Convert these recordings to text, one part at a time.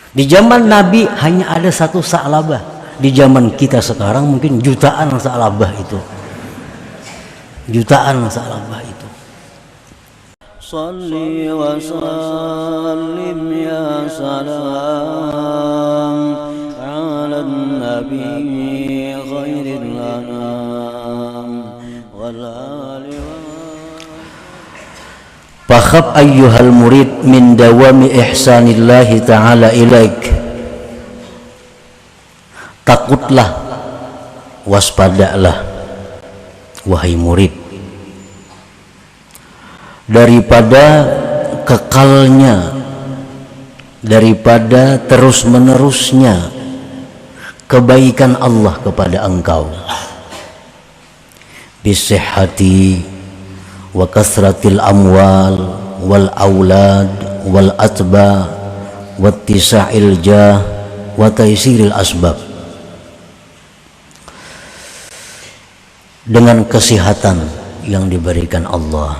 Di zaman Nabi hanya ada satu sa'labah. Di zaman kita sekarang mungkin jutaan sa'labah itu. Jutaan sa'labah itu. Salli wa sallim ya salam ala nabi khairil anam wal ali Fakhab ayyuhal murid min dawami ihsanillahi ta'ala ilaik. Takutlah, waspadalah wahai murid daripada kekalnya, daripada terus menerusnya kebaikan Allah kepada engkau, bisihhati wa kasratil amwal wal aulad wal atba wattisa'il jah wa taysiril asbab. Dengan kesehatan yang diberikan Allah,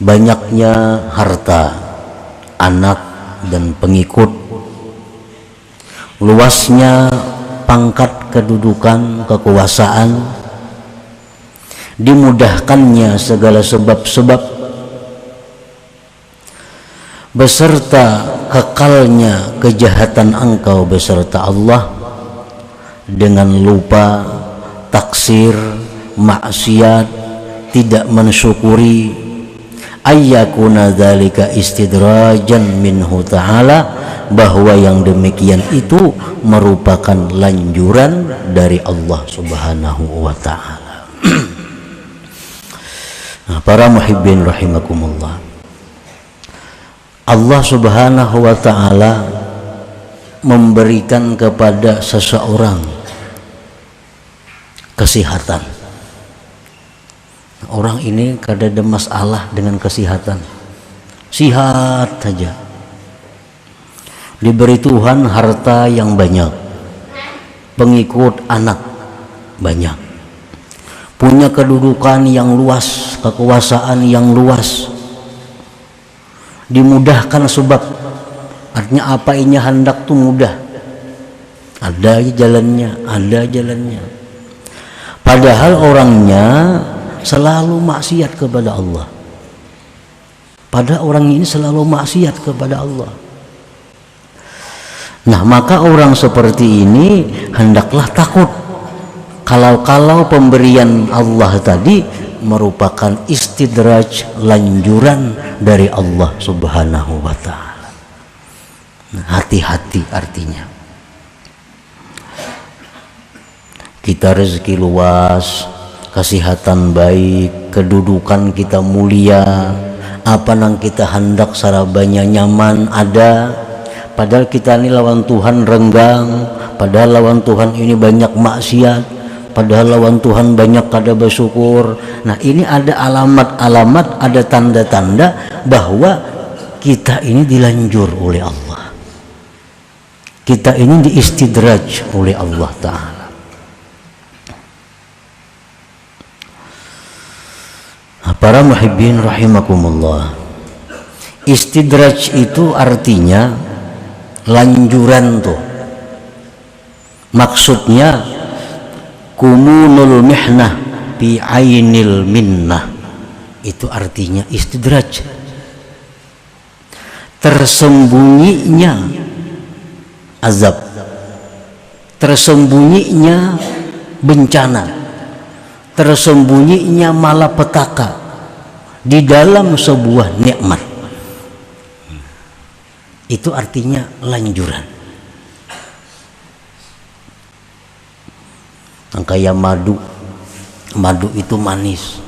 banyaknya harta, anak dan pengikut, luasnya pangkat kedudukan, kekuasaan, dimudahkannya segala sebab-sebab, beserta kekalnya kejahatan engkau beserta Allah, dengan lupa, taksir, maksiat, tidak mensyukuri, ayyakuna dzalika istidrajan minhu ta'ala, bahwa yang demikian itu merupakan lanjuran dari Allah Subhanahu wa ta'ala. Nah, para muhibbin rahimakumullah, Allah Subhanahu wa ta'ala memberikan kepada seseorang kesehatan. Orang ini kada ada masalah dengan kesehatan, sihat saja, diberi Tuhan harta yang banyak, pengikut anak banyak, punya kedudukan yang luas, kekuasaan yang luas, dimudahkan sebab, artinya apa ini hendak tuh mudah, ada jalannya, ada jalannya. Padahal orangnya selalu maksiat kepada Allah. Padahal orang ini selalu maksiat kepada Allah. Nah, maka orang seperti ini hendaklah takut kalau pemberian Allah tadi merupakan istidraj, lanjuran dari Allah Subhanahu wa ta'ala. Hati-hati artinya. Kita rezeki luas, kesehatan baik, kedudukan kita mulia, apa nang kita hendak sarabanya nyaman ada, padahal kita ini lawan Tuhan renggang, padahal lawan Tuhan ini banyak maksiat, padahal lawan Tuhan banyak kada bersyukur. Nah, ini ada alamat-alamat, ada tanda-tanda bahwa kita ini dilanjur oleh Allah, kita ini diistidraj oleh Allah Ta'ala. Para muhibbin rahimakumullah, istidraj itu artinya lanjuran tuh. Maksudnya kumunul mihnah bi ainil minnah. Itu artinya istidraj. Tersembunyinya azab, tersembunyinya bencana, tersembunyinya malapetaka di dalam sebuah nikmat. Itu artinya lanjuran. Kayak madu itu manis,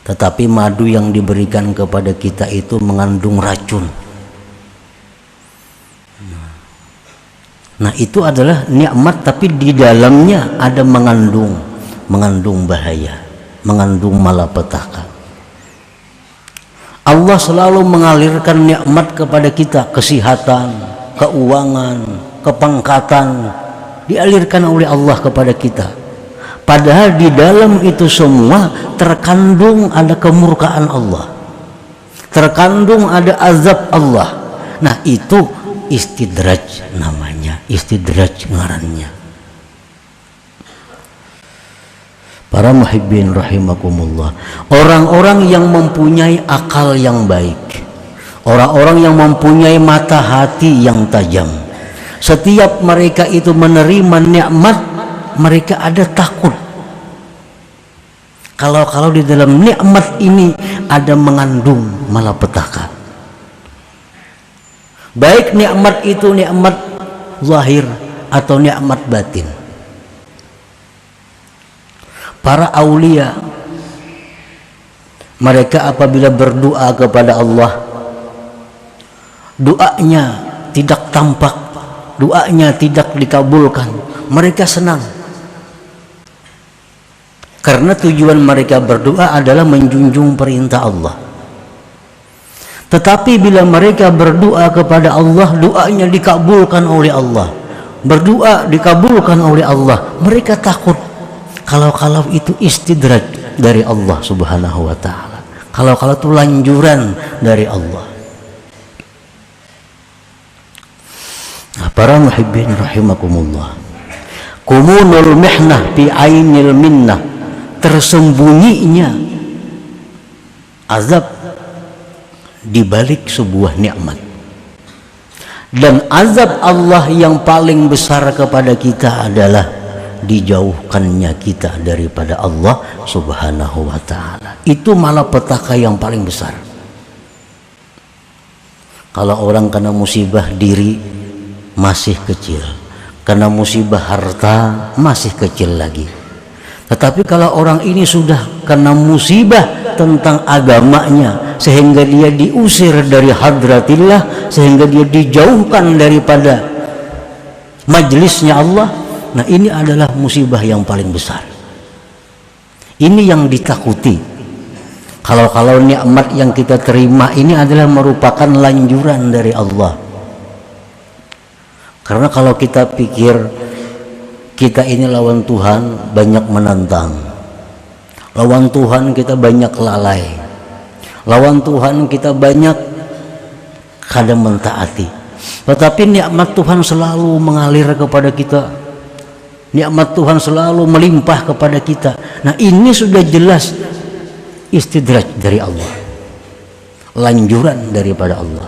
tetapi madu yang diberikan kepada kita itu mengandung racun. Nah, itu adalah nikmat, tapi di dalamnya ada mengandung bahaya, mengandung malapetaka. Allah selalu mengalirkan nikmat kepada kita, kesehatan, keuangan, kepangkatan, dialirkan oleh Allah kepada kita. Padahal di dalam itu semua terkandung ada kemurkaan Allah, terkandung ada azab Allah, Nah itu istidraj namanya, istidraj ngarannya. Para muhibbin rahimakumullah, orang-orang yang mempunyai akal yang baik, orang-orang yang mempunyai mata hati yang tajam, setiap mereka itu menerima nikmat, mereka ada takut. Kalau di dalam nikmat ini ada mengandung malapetaka. Baik nikmat itu nikmat zahir atau nikmat batin. Para aulia, mereka apabila berdoa kepada Allah, doanya tidak tampak, doanya tidak dikabulkan, mereka senang. Karena tujuan mereka berdoa adalah menjunjung perintah Allah. Tetapi bila mereka berdoa kepada Allah, doanya dikabulkan oleh Allah, berdoa dikabulkan oleh Allah, mereka takut kalau itu istidraj dari Allah subhanahu wa ta'ala, kalau itu lanjuran dari Allah. Nah, para muhibbin rahimakumullah, kumunul mihnah fi ainil minnah, tersembunyinya azab di balik sebuah nikmat. Dan azab Allah yang paling besar kepada kita adalah dijauhkannya kita daripada Allah subhanahu wa ta'ala. Itu malapetaka yang paling besar. Kalau orang kena musibah diri masih kecil, kena musibah harta masih kecil lagi. Tetapi kalau orang ini sudah kena musibah tentang agamanya, sehingga dia diusir dari hadratillah, sehingga dia dijauhkan daripada majelisnya Allah, nah ini adalah musibah yang paling besar. Ini yang ditakuti. Kalau nikmat yang kita terima ini adalah merupakan lanjuran dari Allah. Karena kalau kita pikir kita ini lawan Tuhan, banyak menantang. Lawan Tuhan kita banyak lalai. Lawan Tuhan kita banyak kadang mentaati. Tetapi nikmat Tuhan selalu mengalir kepada kita. Nikmat Tuhan selalu melimpah kepada kita. Nah ini sudah jelas istidraj dari Allah, lanjuran daripada Allah.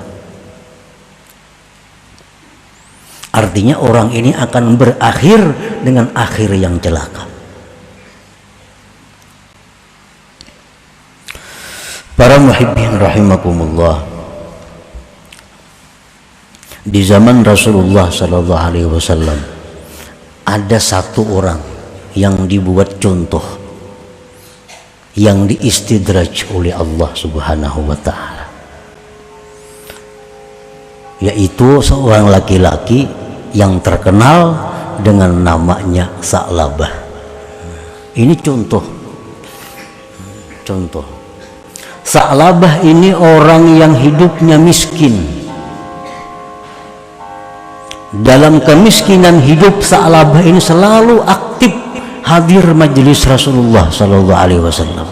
Artinya orang ini akan berakhir dengan akhir yang celaka. Para muhibbin rahimakumullah, di zaman Rasulullah sallallahu alaihi wasallam ada satu orang yang dibuat contoh, yang diistidraj oleh Allah subhanahu wa ta'ala, yaitu seorang laki-laki yang terkenal dengan namanya Sa'labah. Ini contoh. Sa'labah ini orang yang hidupnya miskin. Dalam kemiskinan hidup, Sa'labah ini selalu aktif hadir majelis Rasulullah sallallahu alaihi wasallam,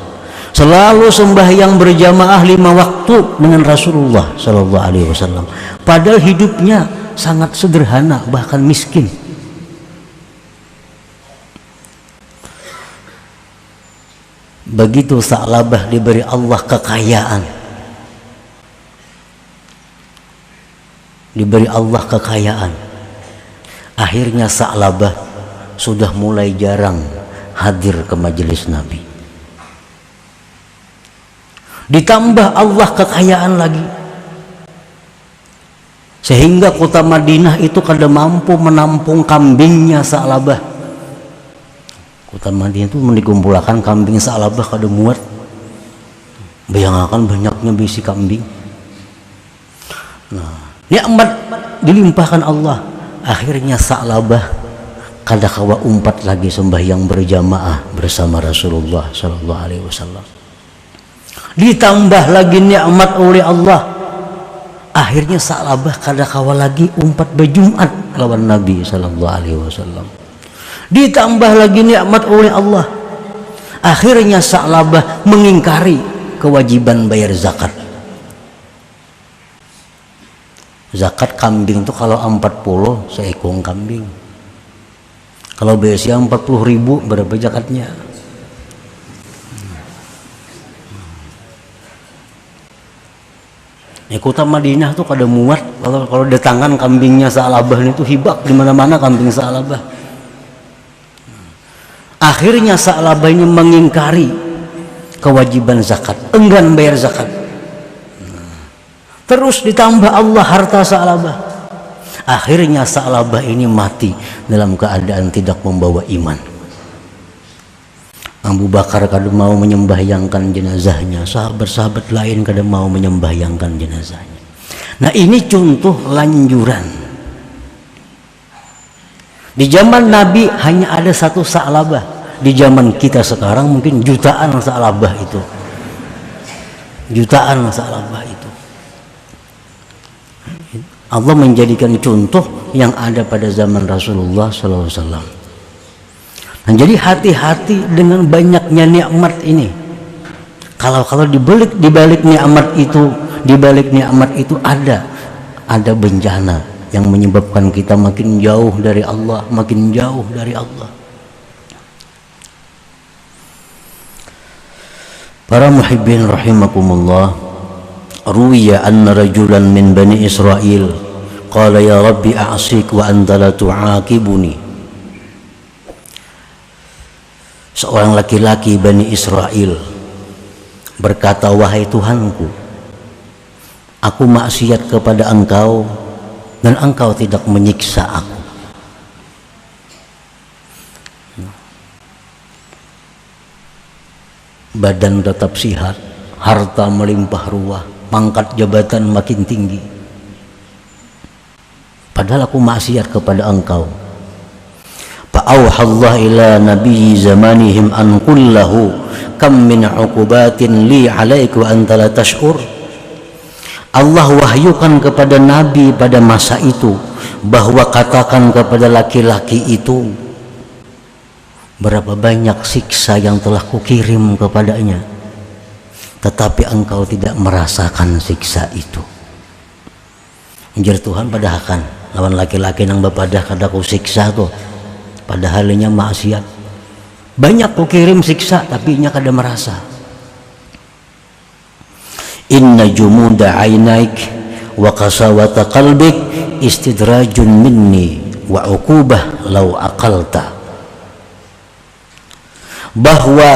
selalu sembahyang berjamaah 5 waktu dengan Rasulullah sallallahu alaihi wasallam. Padahal hidupnya sangat sederhana, bahkan miskin. Begitu Sa'labah diberi Allah kekayaan, akhirnya Sa'labah sudah mulai jarang hadir ke majelis Nabi. Ditambah Allah kekayaan lagi, sehingga kota Madinah itu kada mampu menampung kambingnya Sa'labah. Kota Madinah itu dikumpulkan kambing Sa'labah kada muat. Bayangkan banyaknya bisi kambing. Nah, nikmat dilimpahkan Allah, akhirnya Sa'labah kada kawa umpat lagi sembahyang berjamaah bersama Rasulullah sallallahu alaihi wasallam. Ditambah lagi nikmat oleh Allah, akhirnya Sa'labah kada kawa lagi umpat berjumat lawan Nabi sallallahu alaihi wasallam. Ditambah lagi nikmat oleh Allah, akhirnya Sa'labah mengingkari kewajiban bayar zakat. Zakat kambing itu kalau 40 seekor kambing. Kalau biasanya 40.000 berapa zakatnya? Kota Madinah tuh kada muat kalau datangan kambingnya Sa'labah itu hibak di mana-mana kambing Sa'labah. Akhirnya Sa'labah ini mengingkari kewajiban zakat, enggan bayar zakat. Terus ditambah Allah harta Sa'labah. Akhirnya Sa'labah ini mati dalam keadaan tidak membawa iman. Abu Bakar kada mau menyembahyangkan jenazahnya, sahabat-sahabat lain kada mau menyembahyangkan jenazahnya. Nah, ini contoh lanjuran. Di zaman Nabi hanya ada satu Sa'labah. Di zaman kita sekarang mungkin jutaan Sa'labah itu. Jutaan Sa'labah itu. Allah menjadikan contoh yang ada pada zaman Rasulullah SAW. Nah, jadi hati-hati dengan banyaknya nikmat ini. Kalau di balik nikmat itu ada bencana yang menyebabkan kita makin jauh dari Allah, makin jauh dari Allah. Para muhibbin rahimakumullah, ruwiya anna rajulan min bani Israel qala ya rabbi a'sik wa anta la tu'aqibuni. Seorang laki-laki Bani Israel berkata, wahai Tuhanku, aku maksiat kepada engkau dan engkau tidak menyiksa aku. Badan tetap sehat, harta melimpah ruah, pangkat jabatan makin tinggi, padahal aku maksiat kepada engkau. Fa'auhallah ila nabi zamanihim an kullahu kam min uqubatin li alaiku anta la tash'ur. Allah wahyukan kepada nabi pada masa itu bahwa katakan kepada laki-laki itu, berapa banyak siksa yang telah kukirim kepadanya, tetapi engkau tidak merasakan siksa itu. Menjadi Tuhan padahal lawan laki-laki nang bapadah kada ku siksa tuh, padahal nya maksiat. Banyak ku kirim siksa tapi nya kada merasa. Inna jumuda ainaik wa qasawata qalbik istidrajun minni wa uqubah law aqalta. Bahwa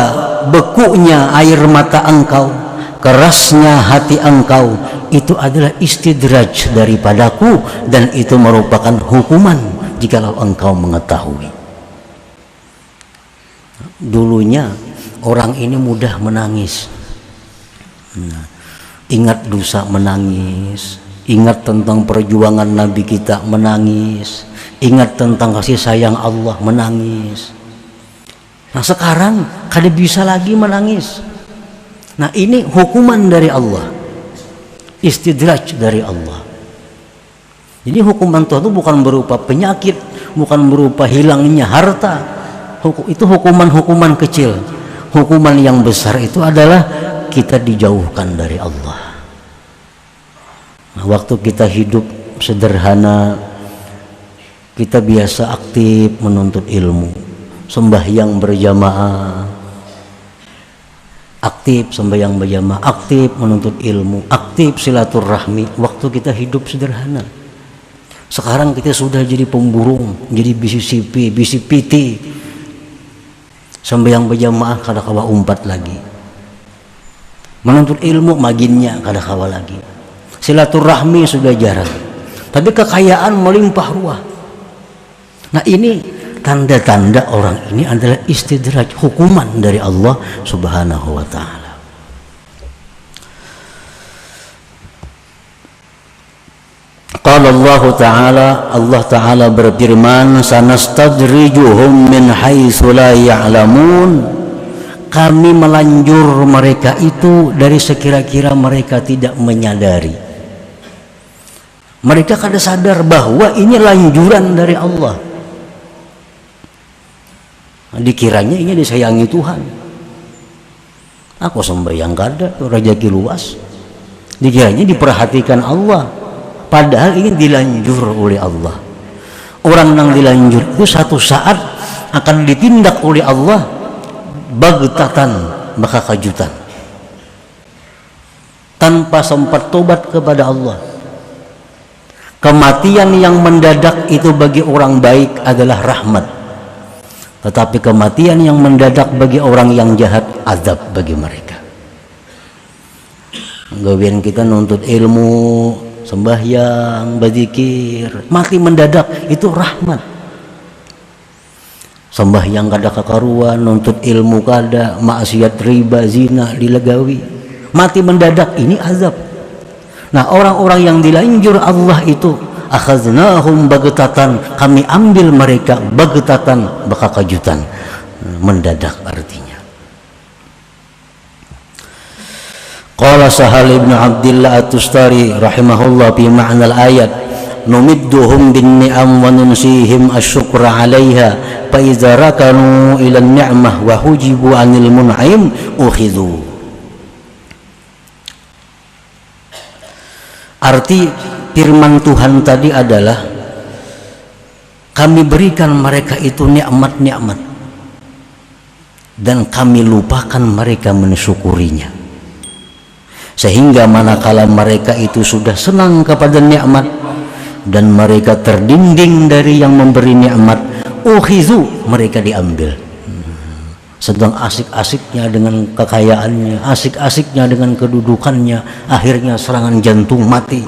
bekunya air mata engkau, kerasnya hati engkau, itu adalah istidraj daripadaku, dan itu merupakan hukuman jikalau engkau mengetahui. Dulunya orang ini mudah menangis, ingat dosa menangis, ingat tentang perjuangan Nabi kita menangis, ingat tentang kasih sayang Allah menangis. Nah sekarang kada bisa lagi menangis. Nah ini hukuman dari Allah, istidraj dari Allah. Jadi hukuman Tuhan itu bukan berupa penyakit, bukan berupa hilangnya harta. Itu hukuman-hukuman kecil. Hukuman yang besar itu adalah kita dijauhkan dari Allah. Nah, waktu kita hidup sederhana, kita biasa aktif menuntut ilmu, sembahyang berjamaah, aktif sembahyang berjamaah, aktif menuntut ilmu, aktif silaturahmi waktu kita hidup sederhana. Sekarang kita sudah jadi pemburung, jadi bisi sipi, bisi piti. Sembahyang berjamaah kada kawa umpat lagi. Menuntut ilmu maginnya kada kawa lagi. Silaturahmi sudah jarang. Tapi kekayaan melimpah ruah. Nah ini tanda-tanda orang ini adalah istidraj, hukuman dari Allah Subhanahu wa ta'ala. Qala Allah Ta'ala berfirman, sanastadrijuhum min haitsu la ya'lamun. Kami melanjur mereka itu dari sekira-kira mereka tidak menyadari. Mereka kada sadar bahwa ini lanjuran dari Allah. Dikiranya ini disayangi Tuhan. Aku sembahyang kada, rezeki luas. Dikiranya diperhatikan Allah. padahal ini dilanjur oleh Allah. Orang yang dilanjur itu satu saat akan ditindak oleh Allah bagtatan, maka kejutan, tanpa sempat tobat kepada Allah. Kematian yang mendadak itu bagi orang baik adalah rahmat, tetapi kematian yang mendadak bagi orang yang jahat azab bagi mereka. Gawian kita nuntut ilmu, sembahyang, berzikir, mati mendadak itu rahmat. Sembahyang kada kakaruan, nuntut ilmu kada, maksiat, riba, zina dilegawi, mati mendadak ini azab. Nah, orang-orang yang dilanjur Allah itu akhaznahum bagtatan, kami ambil mereka bagtatan, baka kejutan, mendadak artinya. Qala Sahal ibn Abdillah At-Tustari rahimahullah fi ma'na al-ayat, numidduhum bin ni'am wa nunsihim asyukra 'alaiha fa idza rakanu ila an-ni'mah wa hujibu 'anil mun'im ukhidhu. Arti firman Tuhan tadi adalah kami berikan mereka itu nikmat-nikmat dan kami lupakan mereka mensyukurinya, sehingga manakala mereka itu sudah senang kepada nikmat dan mereka terdinding dari yang memberi nikmat, ukhizu, mereka diambil. Sedang asik-asiknya dengan kekayaannya, asik-asiknya dengan kedudukannya, akhirnya serangan jantung mati.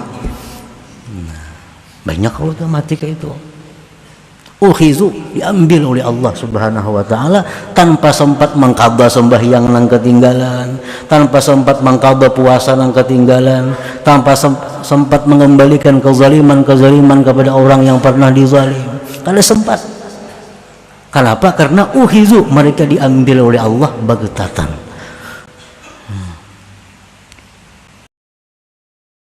Banyak kalau mati kayak itu. Ukhizu, diambil oleh Allah Subhanahu wa taala tanpa sempat mengqadha sembahyang nang ketinggalan, tanpa sempat mengqadha puasa nang ketinggalan, tanpa sempat mengembalikan kezaliman kepada orang yang pernah dizalim. Kada sempat. Kenapa? Karena ukhizu, mereka diambil oleh Allah bagtatan.